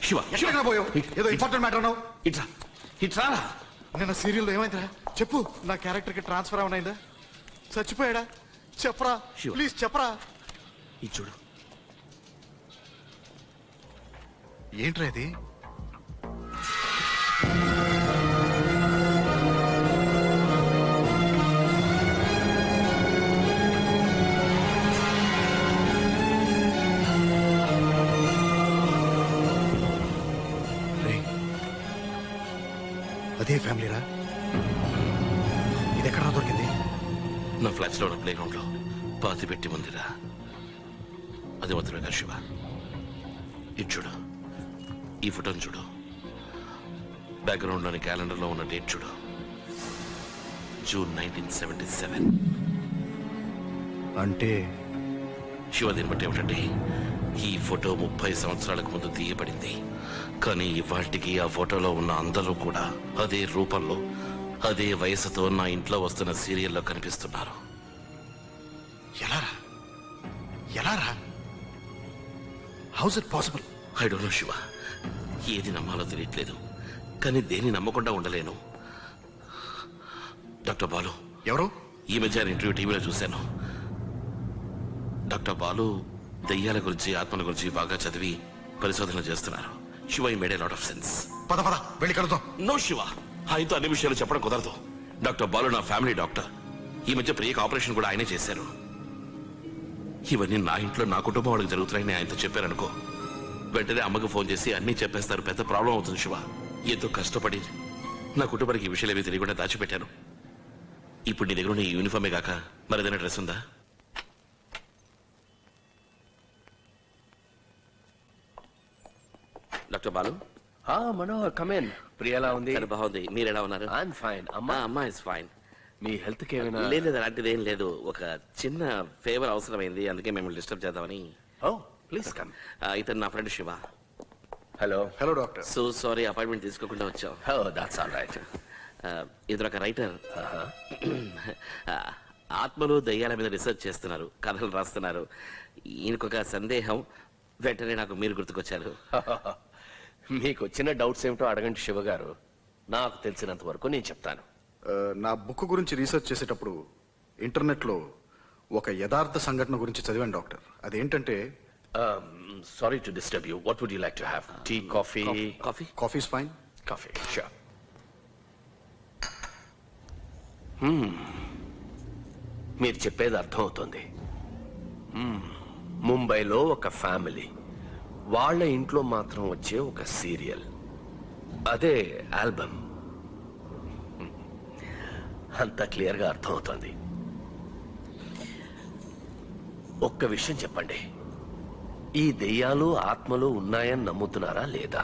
శివ ఎక్కడ పోయావు? ఏదో important matter అన్నావు. ఇట్రా ఇట్రా. నిన్న సీరియల్లో ఏమైందిరా చెప్పు. నా క్యారెక్టర్ కి ట్రాన్స్ఫర్ ఏమైనా చచ్చిపోయాడా? చెప్పరా ప్లీజ్ చెప్పరా. ఇది చూడు. ఏంట్రా ఇది? అదే ఫ్యామిలీరా? ఇది ఎక్కడ దొరికింది? నా ఫ్లాట్స్ లో ప్లే గ్రౌండ్ లో పాతి పెట్టి ఉందిరా. అది మాత్రమే కాదు శివ, ఇది చూడు, ఈ ఫోటోని చూడు, బ్యాక్గ్రౌండ్ లోని క్యాలెండర్ లో ఉన్న డేట్ చూడు, జూన్ 1977. అంటే శివ దీన్ని బట్టి ఏమిటంటే ఈ ఫోటో 30 సంవత్సరాలకు ముందు తీయబడింది. కానీ ఇవాటికి ఆ ఫోటోలో ఉన్న అందరూ కూడా అదే రూపంలో అదే వయసుతో నా ఇంట్లో వస్తున్న సీరియల్లో కనిపిస్తున్నారు. ఎలారా ఎలారా? House it possible? I don't know Shiva, ఏది నమ్మాలో తెలియట్లేదు, కానీ దేన్ని నమ్మకుండా ఉండలేను. డాక్టర్ బాలు. ఎవరు? ఈ మధ్య ఇంటర్వ్యూ టీవీలో చూశాను. డాక్టర్ బాలు దయ్యాల గురించి ఆత్మల గురించి బాగా చదివి పరిశోధనలు చేస్తున్నారు. శివ ఈ made a lot of sense. పద పద వెళ్ళి కలుద్దాం. నో శివ, ఆయనతో అన్ని విషయాలు చెప్పడం కుదరదు. డాక్టర్ బాలు నా ఫ్యామిలీ డాక్టర్. ఈ మధ్య ప్రియకి ఆపరేషన్ కూడా ఆయనే చేశారు. ఇవన్నీ నా ఇంట్లో నా కుటుంబం వాళ్ళకి జరుగుతున్నాయని ఆయనతో చెప్పారనుకో, వెంటనే అమ్మకు ఫోన్ చేసి అన్నీ చెప్పేస్తారు. పెద్ద ప్రాబ్లం అవుతుంది శివ. ఎంతో కష్టపడి నా కుటుంబానికి ఈ విషయాలు ఏవి తెలియకుండా దాచిపెట్టాను. ఇప్పుడు నీ దగ్గర ఉన్న ఈ యూనిఫామే కాక మరేదైనా డ్రెస్ ఉందా? Doctor Balu. Manohar, come in. Priya ఎలా ఉంది? బాగుంది. మీరు ఎలా ఉన్నారు? I'm fine. అమ్మా ఇస్ ఫైన్. మీ హెల్త్ కి ఏమైనా? లేదు, అలాంటిది ఏం లేదు. ఒక చిన్న ఫేవర్ అవసరమైంది, అందుకే మేము డిస్టర్బ్ చేద్దామని. Oh please come. ఇతను నా friend Shiva. Hello. Hello doctor. So sorry appointment తీసుకోకుండా వచ్చాం. Oh that's all right. ఇతను ఒక రైటర్. ఆత్మలు దయ్యాల మీద రీసెర్చ్ చేస్తున్నారు, కథలు రాస్తున్నారు. ఈయనకొక సందేహం, వెంటనే నాకు మీరు గుర్తుకొచ్చారు. మీకు వచ్చిన డౌట్స్ ఏమిటో అడగండి శివ గారు. నాకు తెలిసినంత వరకు నేను చెప్తాను. నా బుక్ గురించి రీసెర్చ్ చేసేటప్పుడు ఇంటర్నెట్ లో ఒక యథార్థ సంఘటన గురించి చదివాను డాక్టర్. అదేంటంటే, sorry to disturb you. What would you like to have? Tea, coffee? Coffee. Coffee is fine. Coffee, sure. మీరు చెప్పేది అర్థమవుతుంది. ముంబైలో ఒక ఫ్యామిలీ, వాళ్ళ ఇంట్లో మాత్రం వచ్చే ఒక సీరియల్, అదే ఆల్బమ్. అంత క్లియర్గా అర్థమవుతుంది. ఒక్క విషయం చెప్పండి, ఈ దెయ్యాలు ఆత్మలు ఉన్నాయని నమ్ముతున్నారా లేదా?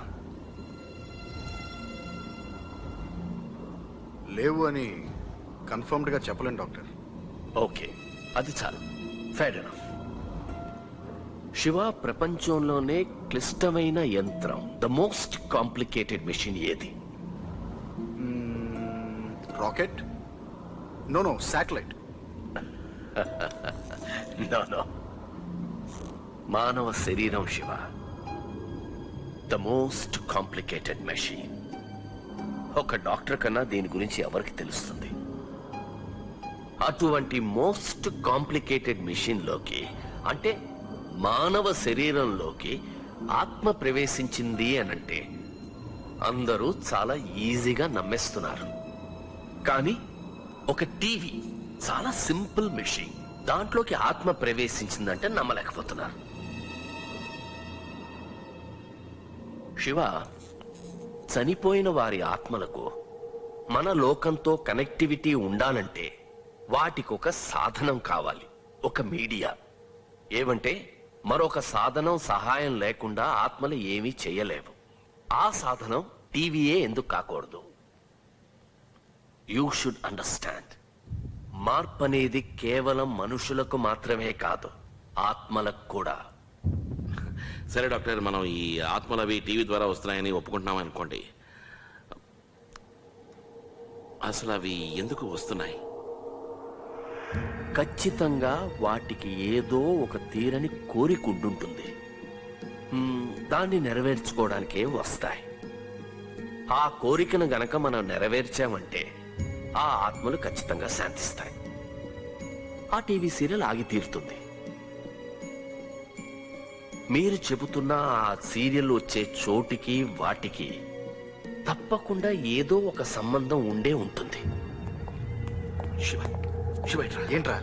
లేవు అని కన్ఫర్మ్డ్ గా చెప్పలేను డాక్టర్. ఓకే, అది చాలు. Fair enough. శివ, ప్రపంచంలోనే క్లిష్టమైన యంత్రం, ద మోస్ట్ కాంప్లికేటెడ్ మెషిన్ ఏది? రాకెట్? No satellite. నో, మానవ శరీరం Shiva, the most complicated machine. ఒక డాక్టర్ కన్నా దీని గురించి ఎవరికి తెలుస్తుంది? అటువంటి మోస్ట్ కాంప్లికేటెడ్ మెషిన్ లోకి, అంటే మానవ శరీరంలోకి ఆత్మ ప్రవేశించింది అనంటే అందరూ చాలా ఈజీగా నమ్మేస్తున్నారు. కానీ ఒక టీవీ చాలా సింపుల్ మెషిన్, దాంట్లోకి ఆత్మ ప్రవేశించిందంటే నమ్మలేకపోతున్నారు. శివ, చనిపోయిన వారి ఆత్మలకు మన లోకంతో కనెక్టివిటీ ఉండాలంటే వాటికి ఒక సాధనం కావాలి, ఒక మీడియా. ఏమంటే మరొక సాధనం సహాయం లేకుండా ఆత్మలు ఏమీ చేయలేవు. ఆ సాధనం టీవీయే ఎందుకు కాకూడదు? You should understand. మార్పు అనేది కేవలం మనుషులకు మాత్రమే కాదు, ఆత్మలకు కూడా. సరే డాక్టర్, మనం ఈ ఆత్మలు అవి టీవీ ద్వారా వస్తున్నాయని ఒప్పుకుంటున్నాం అనుకోండి, అసలు అవి ఎందుకు వస్తున్నాయి? ఖచ్చితంగా వాటికి ఏదో ఒక తీరని కోరిక ఉండుంటుంది. దాన్ని నెరవేర్చుకోవడానికే వస్తాయి. ఆ కోరికను గనక మనం నెరవేర్చామంటే ఆ ఆత్మలు ఖచ్చితంగా శాంతిస్తాయి. ఆ టీవీ సీరియల్ ఆగి తీరుతుంది. మీరు చెబుతున్న ఆ సీరియల్ వచ్చే చోటికి వాటికి తప్పకుండా ఏదో ఒక సంబంధం ఉండే ఉంటుంది. శివ శివ ఇట్రా. ఏంట్రా?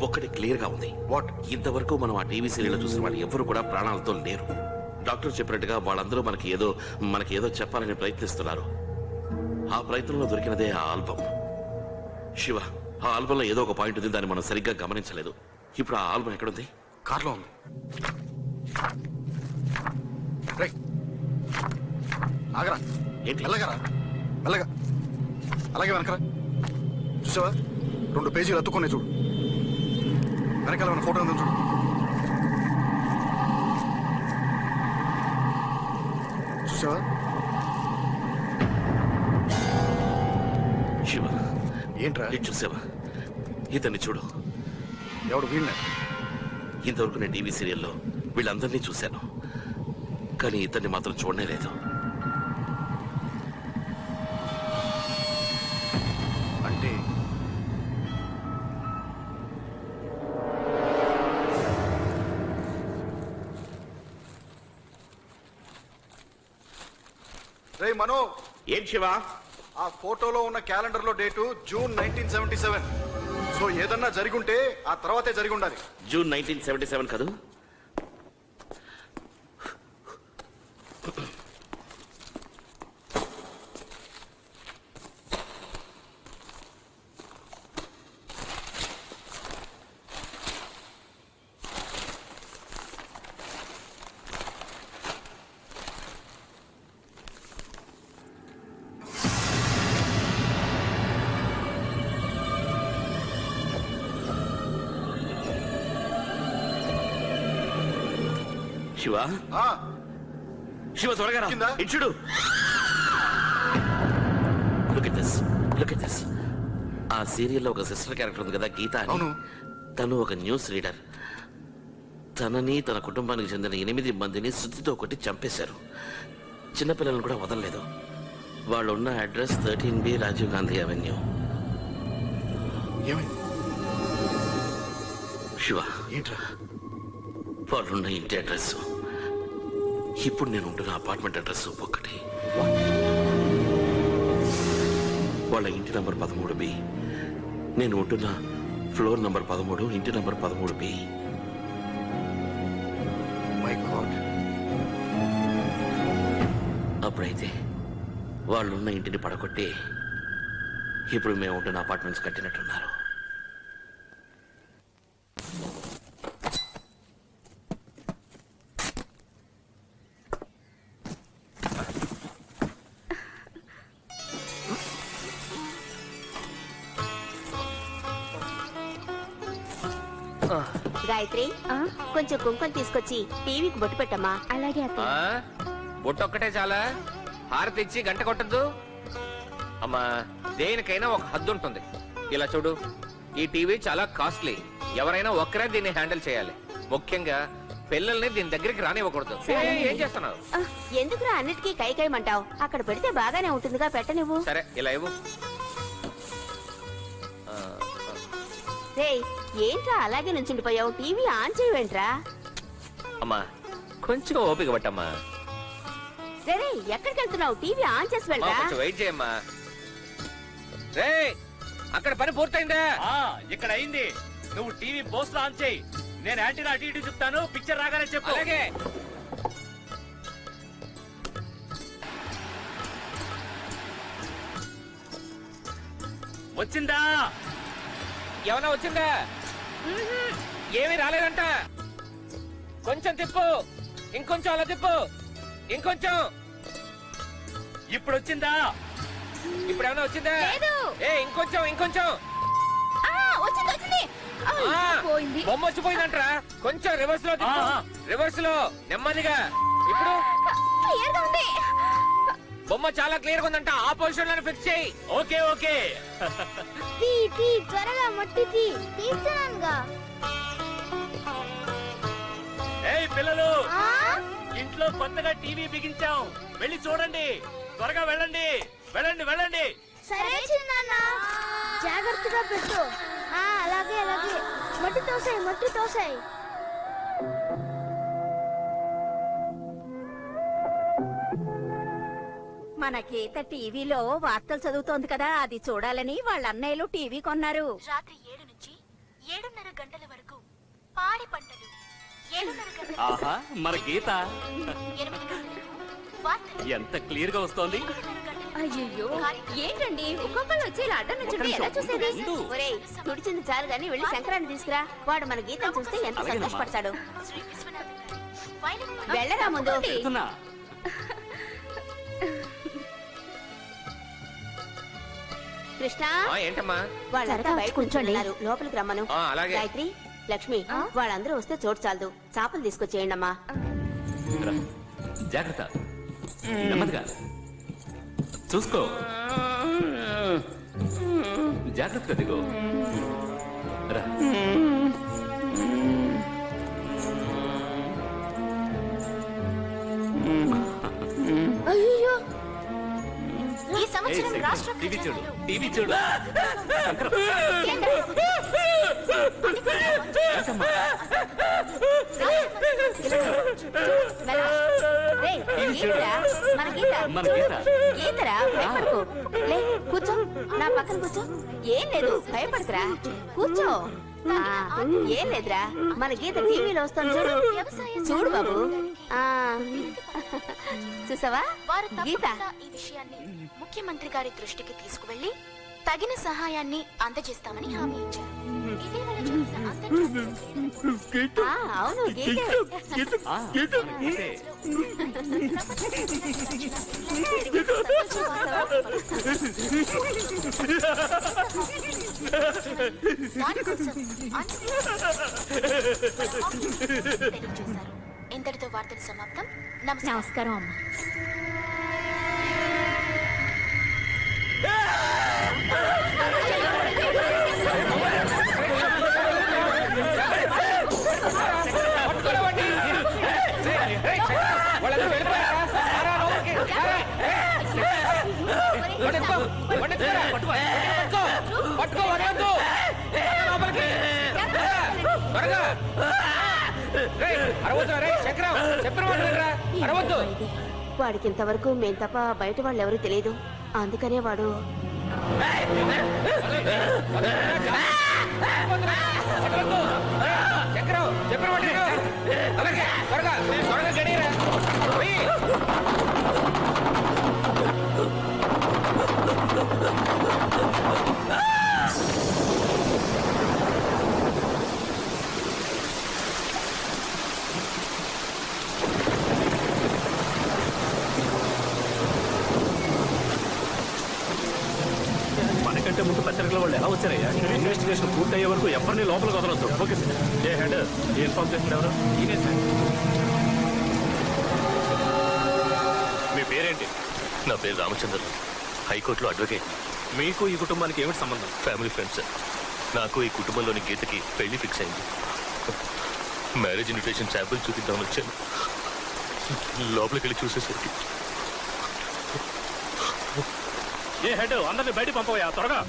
ఒక్కటి క్లియర్ గా ఉంది. వాట్? ఇంతవరకు మనం ఆ టీవీ సీరియల్ చూసిన వాళ్ళు ఎవరు కూడా ప్రాణాలతో లేరు. డాక్టర్ చెప్పినట్టుగా వాళ్ళందరూ మనకి ఏదో చెప్పాలని ప్రయత్నిస్తున్నారు. ఆ ప్రయత్నంలో దొరికినదే ఆ ఆల్బమ్. శివ, ఆ ఆల్బంలో ఏదో ఒక పాయింట్ ఉంది, దాన్ని మనం సరిగ్గా గమనించలేదు. ఇప్పుడు ఆ ఆల్బమ్ ఎక్కడుంది? కార్లో ఉంది. రేయ్, ఆగరా. ఏంటి? మెల్లగరా, మెల్లగా. అలాగే వెనకరా. చూసావా, 2 పేజీలు అతుక్కునే చూడు. వెనకాల మన ఫోటో ఉందని చూడు. చూసావా? శివ, ఏంట్రా? ఇది చూసావా? ఇతన్ని చూడు. ఎవడు? వీళ్ళ? ఇంతవరకు నేను టీవీ సీరియల్లో వీళ్ళందరినీ చూశాను, కానీ ఇతన్ని మాత్రం చూడనే లేదు. అంటే రే మనో, ఏం శివ? ఆ ఫోటోలో ఉన్న క్యాలెండర్ లో డేటు జూన్ 1977. సో ఏదన్నా జరిగుంటే ఆ తర్వాతే జరిగి ఉండాలి. జూన్ 1977 కాదు? శివ, ఆ, శివ త్వరగా రా. కింద? ఇటు చూడు. Look at this. Look at this. ఆ సీరియల్లో ఒక సిస్టర్ క్యారెక్టర్ ఉంది కదా, గీత అని. అవును. తను ఒక న్యూస్ రీడర్. తనని తన కుటుంబానికి చెందిన 8 మందిని సుత్తితో కొట్టి చంపేశారు. చిన్నపిల్లలను కూడా వదలలేదు. వాళ్ళు ఉన్న address 13B Rajiv Gandhi avenue. ఏమైంది? శివ, ఏంట్రా? వాళ్ళున్న ఇంటి అడ్రస్, ఇప్పుడు నేను ఉంటున్న అపార్ట్మెంట్ అడ్రస్ ఒక్కటి. వాళ్ళ ఇంటి నంబర్ 13B, నేను ఉంటున్న ఫ్లోర్ నంబర్ 13, ఇంటి నంబర్ 13B. My God. అప్పుడైతే వాళ్ళున్న ఇంటిని పడగొట్టి ఇప్పుడు మేము ఉంటున్న అపార్ట్మెంట్స్ కట్టినట్టున్నారు. గాయత్రి, కొంచెం కుంకుమ తీసుకొచ్చి టీవీకి బొట్టు పెట్టమ్మా. అలాగే బొట్టొక్కటే చాలా, హారతి ఇచ్చి గంట కొట్టద్దు అమ్మా. దేనికైనా ఒక హద్దు ఉంటుంది. ఇలా చూడు, ఈ టీవీ చాలా కాస్ట్లీ. ఎవరైనా ఒక్కరే దీన్ని హ్యాండిల్ చేయాలి. ముఖ్యంగా పిల్లల్ని దీని దగ్గరికి రానివ్వకూడదు. ఏం చేస్తున్నావు? ఎందుకురా అన్నిటికీ కైకైమంటావు? అక్కడ పెడితే బాగానే ఉంటుందిగా, పెట్టనివ్వు. సరే, ఇలా ఇవ్వు. రేయ్, ఏంట్రా అలాగే నుంచుండిపోయావు? TV on చేయవేంట్రా? అమ్మా, కొంచెం ఓపిక పట్టమ్మా. రే, ఎక్కడికి వెళ్తున్నావు? టీవీ ఆన్ చేసి అమ్మా, వెళ్ళరా. కొంచెం వెయిట్ చేయమ్మా. రే, అక్కడ పని పూర్తయిందా? ఇక్కడ అయింది. నువ్వు టీవీ పోస్ట్ ఆన్ చేయి. నేను యాంటీనా అటు ఇటు చెప్తాను. పిక్చర్ రాగానే చెప్పు. అలాగే. వచ్చిందా? ఏమన్నా వచ్చిందా? ఏమీ రాలేదంట. కొంచెం తిప్పు, ఇంకొంచెం అలా తిప్పు, ఇంకొంచెం. ఇప్పుడు వచ్చిందా? ఇప్పుడు ఏమన్నా వచ్చిందా? లేదు. ఇంకొంచెం, ఇంకొంచెం. వచ్చింది, వచ్చింది. పోయింది. బొమ్మ వచ్చిపోయిందంటరా. కొంచెం రివర్స్ లో తిప్పు. రివర్స్ లో నెమ్మదిగా. ఇప్పుడు క్లియర్గా ఉంది. బొమ్మ చాలా క్లియర్ గా ఉందంట. ఆ పొజిషన్ లో ఫిక్స్ చేయి. Okay okay. త్వరగా మట్టి తీస్తున్నానుగా. ఏయ్ పిల్లలు, ఇంట్లో కొత్తగా టీవీ బిగించాం, వెళ్ళి చూడండి. త్వరగా వెళ్ళండి, వెళ్ళండి, వెళ్ళండి. సరే చిన్న జాగ్రత్తగా పెట్టు. అలాగే అలాగే. మట్టి తోసాయి, మట్టి తోసాయి. మన గీత టీవీలో వార్తలు చదువుతోంది కదా, అది చూడాలని వాళ్ళ అన్నయ్యలు టీవీ కొన్నారు. రాత్రి 7 నుంచి 7:30 గంటల వరకు పాడి పంటలు, 7:30 గంటల ఆహా, మన గీత 8 గంటలకు వార్తలు, ఎంత క్లియర్ గా వస్తోంది. 8:30 గంటలకు అయ్యో ఏంటండి ఒక్కొక్కరు వచ్చి ఇలా అడ్డం నుంచుంటే ఎలా చూసేది? ఒరేయ్, తుడిచింది చాలు గాని వెళ్ళి శంకరాన్ని తీసుకురా. వాడు మన గీతను చూస్తే ఎంత సంతోషపడతాడు. శ్రీ విశ్వనాథ్ గారి వైలెట్ వెళ్ళరా ముందు. కృష్ణ, ఏంటమ్మా? వాళ్ళంతా బయట కూర్చోండి, లోపలికి రమ్మను. అలాగే. గాయత్రి, లక్ష్మి, వాళ్ళందరూ వస్తే చోటు చాలదు. చేపలు తీసుకొచ్చేయండి అమ్మా. జాగ్రత్త, నెమ్మదిగా చూసుకో, జాగ్రత్తగా దిగో. రా. అయ్యో ఈ సంవత్సరం ఏయ్, రాష్ట్ర టీవీ చూడు, ఖజానాలో టీవీ చూడు. శంకరం. రేయ్, గీతరా, మన గీత. మన గీత. గీతరా, భయపడకు. లే, కూర్చో, నా పక్కన కూర్చో. ఏం లేదు, భయపడకురా, కూర్చో. ఏం లేదురా, మన గీత టీవీలో వస్తాను చూడు. చూడు బాబు. చూసావా వారు గీత? తప్పకుండా ఈ విషయాన్ని ముఖ్యమంత్రి గారి దృష్టికి తీసుకువెళ్లి తగిన సహాయాన్ని అందజేస్తామని హామీ ఇచ్చారు. ఇటీవల జరిగిన అంతర్జాతీయ క్రీడలకు అవును గీతే. ఆ, మన గీతే. వార్షికోత్సవం తెలియజేశారు. ఇంతటితో వార్తలు సమాప్తం. నమస్కారం అమ్మా. వాడికి ఇంతవరకు మేం తప్ప బయట వాళ్ళు ఎవరు తెలియదు. అందుకనే వాడు మనకంటే ముందు పత్రికల వాళ్ళు ఎలా వచ్చారయ్యా? ఇన్వెస్టిగేషన్ పూర్తయ్యే వరకు ఎవరిని లోపలికి వదలొద్దు. Okay sir. ఏ హెడ్ ఇన్ఫార్మ్ చేసిన ఎవరు? మీ పేరేంటి? నా పేరు రామచంద్ర, హైకోర్టులో అడ్వకేట్. మీకు ఈ కుటుంబానికి ఏమిటి సంబంధం? Family friends sir. నాకు ఈ కుటుంబంలోని గీతకి పెళ్లి ఫిక్స్ అయింది. మ్యారేజ్ ఇన్విటేషన్ శాంపుల్ చూపిద్దామని వచ్చాను. లోపలికి వెళ్ళి చూసేసరికి ఏ హెడ్ అందరినీ బయట పంపవయ్యా త్వరగా.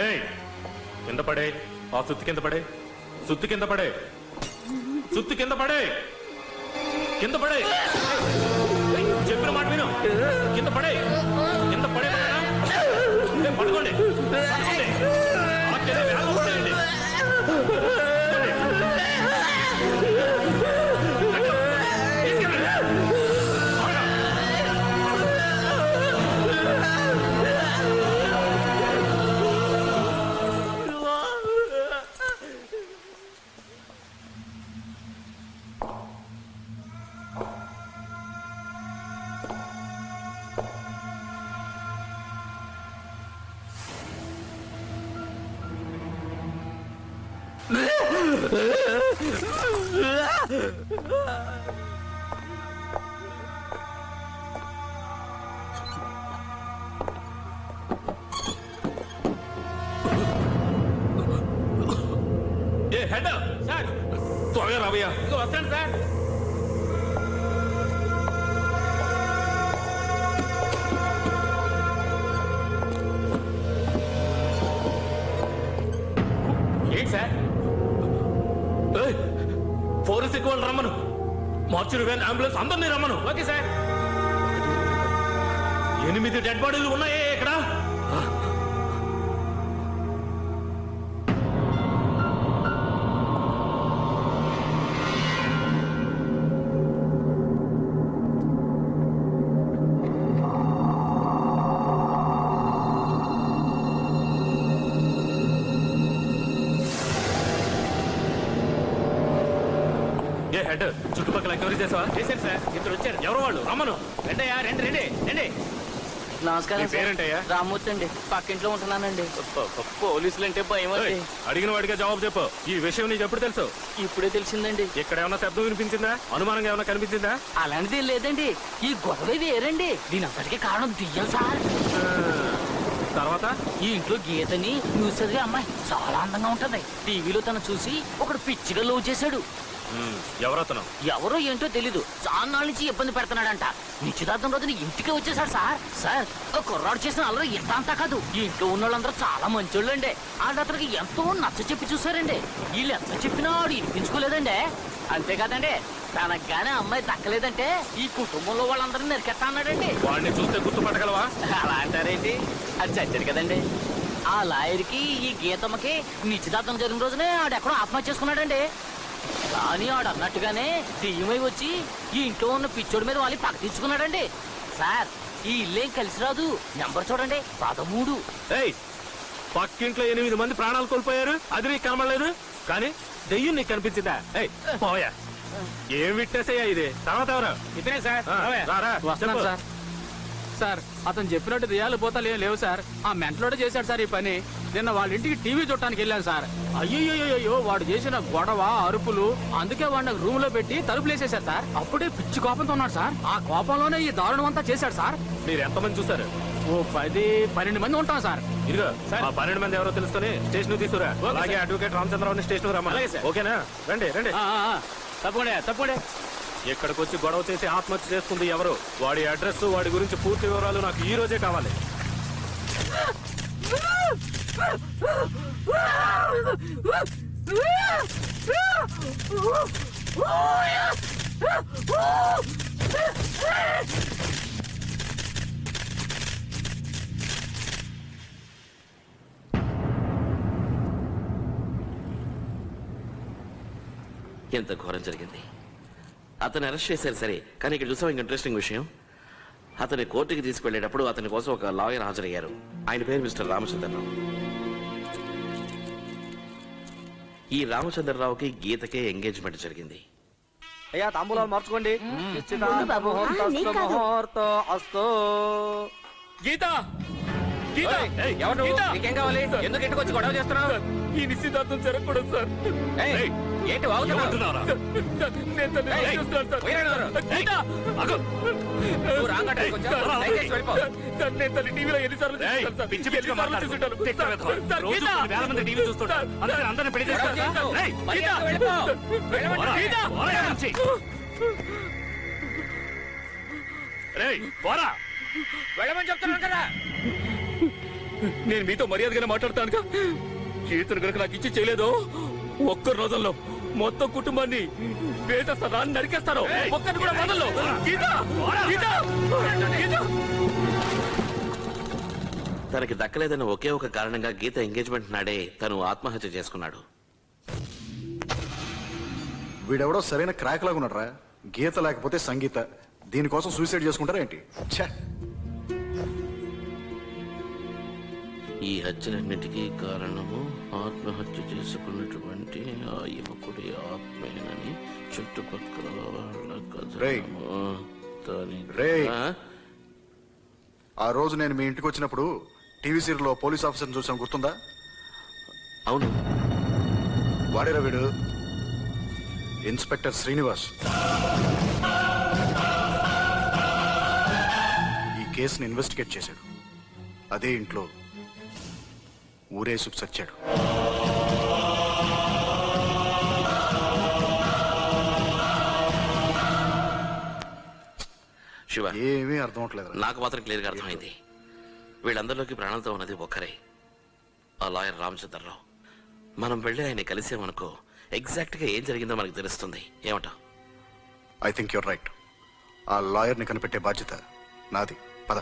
ఏయ్, కింద పడే, ఆ సుత్తి కింద పడే, సుత్తి కింద పడే, సుత్తి కింద పడే, కింద పడే. చెప్పిన మాట విను. కింద పడే, కింద పడే. పడుకోండి, పడుకోండి. వేగం పడేయండి. ఏ హెడ్ సార్ త్వరగా రావయ్యా. వస్తాను సార్. ఏంటి సార్? ఫోరెన్సిక్ వాళ్ళు రమ్మను, మార్చురీ వ్యాన్, అంబులెన్స్ అందరినీ రమ్మను. Okay sir. 8 డెడ్ బాడీలు ఉన్నాయే ఇక్కడ. ఏ హెడ్, చుట్టుపక్కల ఎంక్వైరీ చేసావా? చేశారు సార్. ఇద్దరు వచ్చారు. ఎవరు వాళ్ళు? రమ్మను. రెండయ్యా, రండి రండి రండి. నమస్కారం మీ పేరేంటయ్యా? రామ్మూర్తి అండి, పక్కింట్లో ఉంటున్నానండి. పోలీసులు అంటే భయం అండి. అడిగిన వాడిగా జవాబు చెప్పు. ఈ విషయం నీకు ఎప్పుడు తెలుసు? ఇప్పుడే తెలిసిందండి. ఇక్కడ ఏమైనా శబ్దం వినిపించిందా? అనుమానంగా ఏమైనా కనిపించిందా? అలాంటిది లేదండి. ఈ గొడవ వేరండి. దీని అంతటికీ కారణం దియ్యం సార్. తర్వాత ఈ ఇంట్లో గీతని న్యూస్ చదివే అమ్మాయి చాలా అందంగా ఉంటది. టీవీలో తను చూసి ఒకడు పిచ్చిగా లవ్ చేశాడు. ఎవరతను? ఎవరో ఏంటో తెలీదు. చాలా నాళ్ళ నుంచి ఇబ్బంది పెడుతున్నాడంట. నిశ్చితార్థం రోజున ఇంటికి వచ్చేసాడు సార్. సార్ ఒక కుర్రాడు చేసిన అల్లరి ఇంత అంతా కాదు. ఈ ఇంట్లో ఉన్న వాళ్ళందరూ చాలా మంచోళ్ళండి. ఆడు అతనికి ఎంతో నచ్చ చెప్పి చూసారండి. వీళ్ళు ఎంత చెప్పినా ఆడు వినిపించుకోలేదండి. అంతేకాదండి, తనకు గానే అమ్మాయి దక్కలేదంటే ఈ కుటుంబంలో వాళ్ళందరినీ నరికెత్తా అన్నాడండి. వాడిని చూస్తే గుర్తుపట్టగలవా? అలా అంటారేంటి? అది చచ్చాడు కదండి. ఆ లాయర్కి ఈ గీతమ్మకి నిశ్చితార్థం జరిగిన రోజునే ఆడెక్కడో ఆత్మహత్య చేసుకున్నాడండి. కానీ ఆడు అన్నట్టుగానే దెయ్యమై వచ్చి ఈ ఇంట్లో ఉన్న పిచ్చోడి మీద వాళ్ళు పక్క తీర్చుకున్నాడండి. సార్ ఈ ఇల్లేం కలిసి రాదు. నెంబర్ చూడండి, 13. ఏయ్, పక్కింట్లో 8 మంది ప్రాణాలు కోల్పోయారు. అది నీకు కనబడలేదు, కానీ దెయ్యం నీకు కనిపించిందా? ఏయ్ పోయా, ఏం విట్నెస్ అయ్యా ఇది? తర్వాత ఎవరు? ఇతనే సార్. రారా, వస్తున్నాను చెప్పు. సార్. సార్ అతను చెప్పినట్టు దెయ్యాలు పోతాలు ఏం లేవు సార్. ఆ మెంటలోడే చేశాడు సార్ ఈ పని. నిన్న వాళ్ళ ఇంటికి టీవీ చూడటానికి వెళ్ళాను సార్. అయ్యో వాడు చేసిన గొడవ, అరుపులు, అందుకే వాడిని రూమ్ లో పెట్టి తలుపులు వేసేశారు సార్. అప్పుడే పిచ్చి కోపంతో ఉన్నాడు సార్. ఆ కోపంలోనే ఈ దారుణం అంతా చేశాడు సార్. మీరు ఎంతమంది చూసారు? ఓ 10-12 మంది ఉంటాం సార్. ఇదిగో ఆ 12 మంది ఎవరో తెలుసుకొని స్టేషన్ తీసుకురా. అలాగే అడ్వకేట్ రామచంద్రరావుని స్టేషన్ రమ్మని. అలాగే సార్. ఓకేనా? రండి రండి. తప్పకుండా తప్పకుండా. ఇక్కడికి వచ్చి గొడవ చేసి ఆత్మహత్య చేసుకుంది ఎవరు? వాడి అడ్రస్, వాడి గురించి పూర్తి వివరాలు నాకు ఈ రోజే కావాలి. ఎంత ఘోరం జరిగింది. అతను అరెస్ట్ చేశారు సరే, కానీ ఇక్కడ చూసాం ఇంక ఇంట్రెస్టింగ్ విషయం. అతని కోర్టుకి తీసుకెళ్లేటప్పుడు అతని కోసం ఒక లాయర్ హాజరయ్యారు. ఆయన పేరు మిస్టర్ రామచంద్రరావు. ఈ రామచంద్రరావుకి గీతకే ఎంగేజ్మెంట్ జరిగింది. అయ్యా తాంబూలాలు మార్చుకోండి. గీత గీత, ఎవరు నువ్వు? నీకేం కావాలి? ఎందుకు ఇంటికి వచ్చి గొడవ చేస్తున్నావు? ఈ నిశ్చితార్థం జరగకూడదు సార్. ఏయ్, ఏంటి వాగుతున్నావు? నేను తనని ఏయ్, చూస్తున్నాను సార్. పోయిరా ఎవరు? గీత! నువ్వు రాంగ్ అడ్రస్కి వచ్చావు. దయచేసి వెళ్ళిపో. సార్, నేను తన టీవీలో ఎన్నిసార్లు ఏయ్, చూస్తాను సార్. పిచ్చి పిచ్చిగా ఎన్నిసార్లు మాట్లాడు. చూస్తుంటాను. తిక్క సార్, వెధవ. సార్, రోజు గీత! కొన్ని వేల మంది టీవీ చూస్తుంటారు. అందరిని పెళ్లి గొడవ చేస్తారా? చేస్తావు. ఏయ్, మర్యాదగా వెళ్ళిపో. వెళ్ళమంటే పోరా, పోరా ఇక్కడి నుంచి. రేయ్, పోరా. వెళ్ళమని చెప్తున్నాను కదా. నేను మీతో మర్యాదగానే మాట్లాడతానుగా. గీతను కనుక నాకు ఇచ్చి చేయలేదో ఒక్క రోజుల్లో మొత్తం కుటుంబాన్ని వేసేస్తాను, నరికేస్తాను. ఒక్కరిని కూడా వదల్లో. గీత! గీత! గీత! తనకి దక్కలేదన్న ఒకే ఒక కారణంగా గీత ఎంగేజ్మెంట్ నాడే తను ఆత్మహత్య చేసుకున్నాడు. వీడెవడో సరైన క్రాక్ లాగా ఉన్నాడు రా. గీత లేకపోతే సంగీత. దీనికోసం సూసైడ్ చేసుకుంటారా ఏంటి? ఛే! ఈ హత్యలన్నిటికీ కారణము ఆత్మహత్య చేసుకున్నటువంటి ఆ యువకుడి ఆత్మేనని చుట్టుపక్కల వాళ్ళ రేయ్. రేయ్. ఆ రోజు నేను మీ ఇంటికి వచ్చినప్పుడు టీవీ సీరియల్లో పోలీస్ ఆఫీసర్ని చూసాను, గుర్తుందా? అవును. వాడేరా వీడు ఇన్స్పెక్టర్ శ్రీనివాస్. ఈ కేసుని ఇన్వెస్టిగేట్ చేశాడు. అదే ఇంట్లో ఊరేసుకు చచ్చాడు. శివ, ఏమీ అర్థం అవట్లేదు. నాకు మాత్రం క్లియర్గా అర్థమైంది. వీళ్ళందరిలోకి ప్రాణాలతో ఉన్నది ఒక్కరే, ఆ లాయర్ రామచంద్రరావు. మనం వెళ్ళి ఆయన కలిసామనుకో, ఎగ్జాక్ట్ గా ఏం జరిగిందో మనకు తెలుస్తుంది. ఏమంటా? I think you're right. ఆ లాయర్ని కనిపెట్టే బాధ్యత నాది. పద.